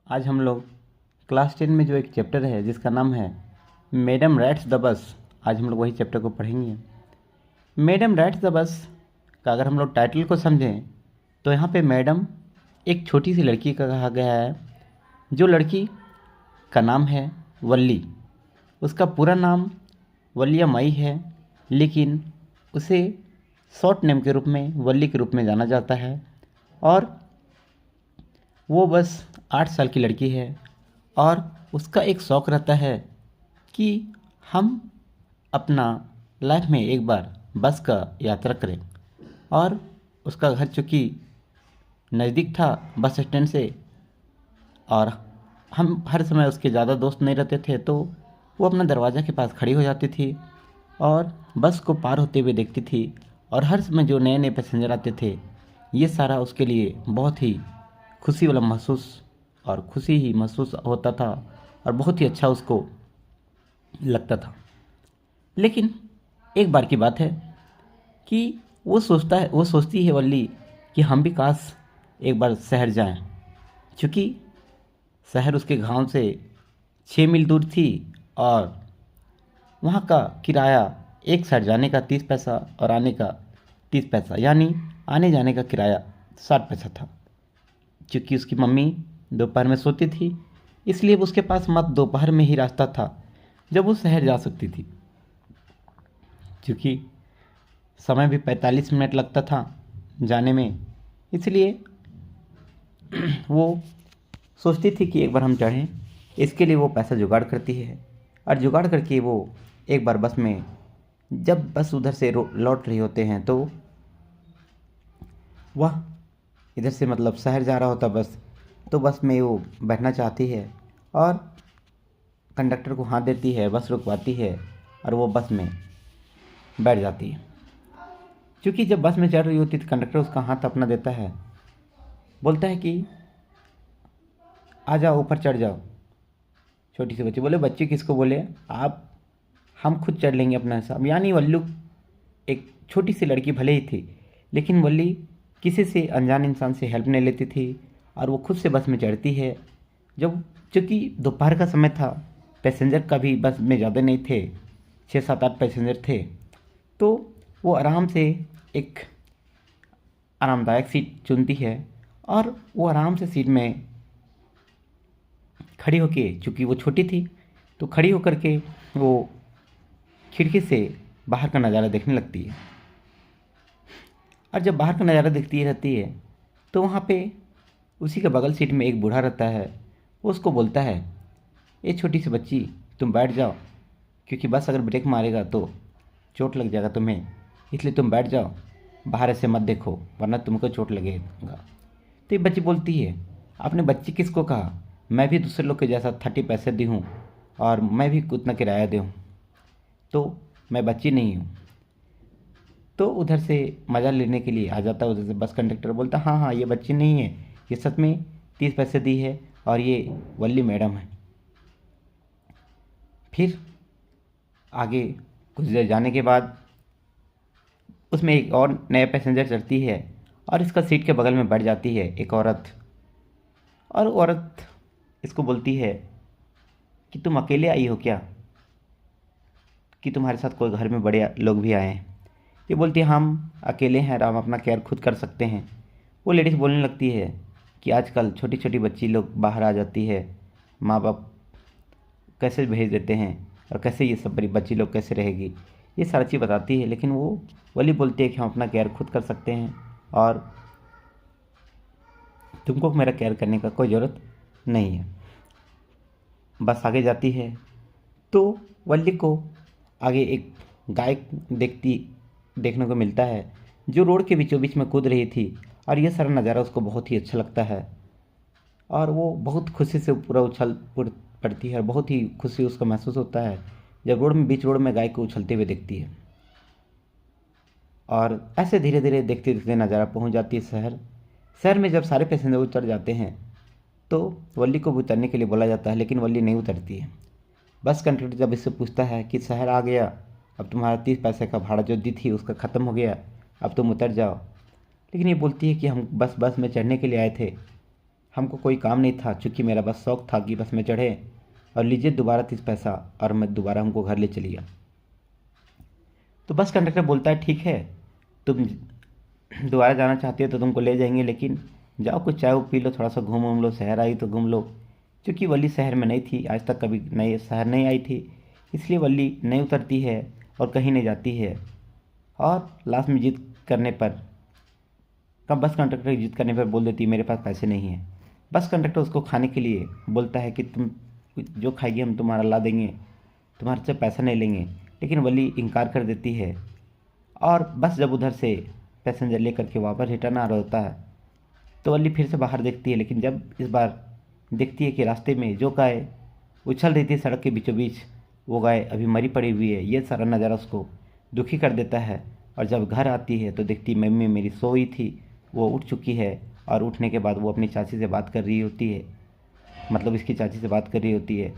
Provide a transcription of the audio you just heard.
आज हम लोग क्लास 10 में जो एक चैप्टर है जिसका नाम है मैडम राइड्स द बस, आज हम लोग वही चैप्टर को पढ़ेंगे। मैडम राइड्स द बस का अगर हम लोग टाइटल को समझें तो यहाँ पे मैडम एक छोटी सी लड़की का कहा गया है। जो लड़की का नाम है वल्ली। उसका पूरा नाम वलिया माई है, लेकिन उसे शॉर्ट नेम के रूप में वल्ली के रूप में जाना जाता है। और वो बस 8 साल की लड़की है और उसका एक शौक़ रहता है कि हम अपना लाइफ में एक बार बस का यात्रा करें। और उसका घर चूँकि नज़दीक था बस स्टैंड से और हम हर समय उसके ज़्यादा दोस्त नहीं रहते थे, तो वो अपना दरवाज़ा के पास खड़ी हो जाती थी और बस को पार होते हुए देखती थी। और हर समय जो नए नए पैसेंजर आते थे, ये सारा उसके लिए बहुत ही खुशी वाला खुशी ही महसूस होता था और बहुत ही अच्छा उसको लगता था। लेकिन एक बार की बात है कि वो सोचती है वल्ली कि हम भी काश एक बार शहर जाएं, क्योंकि शहर उसके गांव से 6 मील दूर थी और वहाँ का किराया एक साइड जाने का 30 पैसा और आने का 30 पैसा, यानी आने जाने का किराया 60 पैसा था। क्योंकि उसकी मम्मी दोपहर में सोती थी, इसलिए उसके पास मत दोपहर में ही रास्ता था जब वो शहर जा सकती थी। क्योंकि समय भी 45 मिनट लगता था जाने में, इसलिए वो सोचती थी कि एक बार हम चढ़ें। इसके लिए वो पैसा जुगाड़ करती है और जुगाड़ करके वो एक बार बस में, जब बस उधर से लौट रही होते हैं तो वह इधर से मतलब शहर जा रहा होता बस, तो बस में वो बैठना चाहती है और कंडक्टर को हाथ देती है, बस रुकवाती है और वो बस में बैठ जाती है। क्योंकि जब बस में चढ़ रही होती तो कंडक्टर उसका हाथ अपना देता है, बोलता है कि आ जाओ, ऊपर चढ़ जाओ। छोटी सी बच्ची बोले, बच्ची किसको बोले आप, हम खुद चढ़ लेंगे अपना हिसाब। यानी वल्लू एक छोटी सी लड़की भले ही थी, लेकिन वल्ली किसी से अनजान इंसान से हेल्प नहीं लेती थी और वो खुद से बस में चढ़ती है। जब चूँकि दोपहर का समय था, पैसेंजर का भी बस में ज़्यादा नहीं थे, 6-7-8 पैसेंजर थे, तो वो आराम से एक आरामदायक सीट चुनती है और वो आराम से सीट में खड़ी होके, चूँकि वो छोटी थी तो खड़ी होकर के वो खिड़की से बाहर का नज़ारा देखने लगती है। और जब बाहर का नज़ारा देखती रहती है तो वहाँ पे उसी के बगल सीट में एक बूढ़ा रहता है। वो उसको बोलता है, ये छोटी सी बच्ची तुम बैठ जाओ, क्योंकि बस अगर ब्रेक मारेगा तो चोट लग जाएगा तुम्हें, इसलिए तुम बैठ जाओ, बाहर ऐसे मत देखो वरना तुमको चोट लगेगा। तो ये बच्ची बोलती है, आपने बच्ची किसको कहा, मैं भी दूसरे लोग के जैसा 30 पैसे दी हूँ और मैं भी उतना किराया दूँ, तो मैं बच्ची नहीं हूँ। तो उधर से मज़ा लेने के लिए आ जाता है। उधर से बस कंडक्टर बोलता, हाँ हाँ ये बच्ची नहीं है, ये सच में 30 पैसे दी है और ये वल्ली मैडम है। फिर आगे कुछ देर जाने के बाद उसमें एक और नया पैसेंजर चढ़ती है और इसका सीट के बगल में बैठ जाती है एक औरत। और औरत इसको बोलती है कि तुम अकेले आई हो क्या, कि तुम्हारे साथ कोई घर में बड़े लोग भी आए हैं। ये बोलती है, हम अकेले हैं, हम अपना केयर खुद कर सकते हैं। वो लेडीज़ बोलने लगती है कि आजकल छोटी छोटी बच्ची लोग बाहर आ जाती है, माँ बाप कैसे भेज देते हैं और कैसे ये सब बड़ी बच्ची लोग कैसे रहेगी, ये सारी चीज़ बताती है। लेकिन वो वली बोलती है कि हम अपना केयर खुद कर सकते हैं और तुमको मेरा केयर करने का कोई ज़रूरत नहीं है। बस आगे जाती है तो वल्ली को आगे एक गाय देखने को मिलता है जो रोड के बीचों बीच में कूद रही थी और यह सारा नज़ारा उसको बहुत ही अच्छा लगता है और वो बहुत खुशी से पूरा उछल पड़ती है और बहुत ही खुशी उसको महसूस होता है जब बीच रोड में गाय को उछलते हुए देखती है। और ऐसे धीरे धीरे देखते देखते नज़ारा पहुंच जाती है शहर में। जब सारे पैसेंजर उतर जाते हैं तो वल्ली को भी उतरने के लिए बोला जाता है, लेकिन वल्ली नहीं उतरती है। बस कंडक्टर जब इससे पूछता है कि शहर आ गया, अब तुम्हारा 30 पैसे का भाड़ा जो दी थी उसका ख़त्म हो गया, अब तुम उतर जाओ। लेकिन ये बोलती है कि हम बस में चढ़ने के लिए आए थे, हमको कोई काम नहीं था, चूँकि मेरा बस शौक था कि बस में चढ़े और लीजिए दोबारा 30 पैसा, और मैं दोबारा हमको घर ले चलिए। तो बस कंडक्टर बोलता है ठीक है, तुम दोबारा जाना चाहते हो तो तुमको ले जाएंगे, लेकिन जाओ कुछ चाय वो पी लो, थोड़ा सा घूम लो, शहर आई तो घूम लो। क्योंकि वल्ली शहर में नहीं थी, आज तक कभी नए शहर नहीं आई थी, इसलिए वल्ली नहीं उतरती है और कहीं नहीं जाती है। और लास्ट में जिद करने पर, कब बस कंडक्टर की जिद करने पर बोल देती है मेरे पास पैसे नहीं हैं। बस कंडक्टर उसको खाने के लिए बोलता है कि तुम जो खाएगी हम तुम्हारा ला देंगे, तुम्हारे से पैसा नहीं लेंगे। लेकिन वली इनकार कर देती है। और बस जब उधर से पैसेंजर लेकर के वापस रिटर्न आ रहा होता है तो वली फिर से बाहर देखती है, लेकिन जब इस बार देखती है कि रास्ते में जो गाय उछल रही थी सड़क के बीचों बीच, वो गाय अभी मरी पड़ी हुई है। ये सारा नज़ारा उसको दुखी कर देता है। और जब घर आती है तो देखती मम्मी मेरी सोई थी, वो उठ चुकी है, और उठने के बाद वो अपनी चाची से बात कर रही होती है, मतलब इसकी चाची से बात कर रही होती है।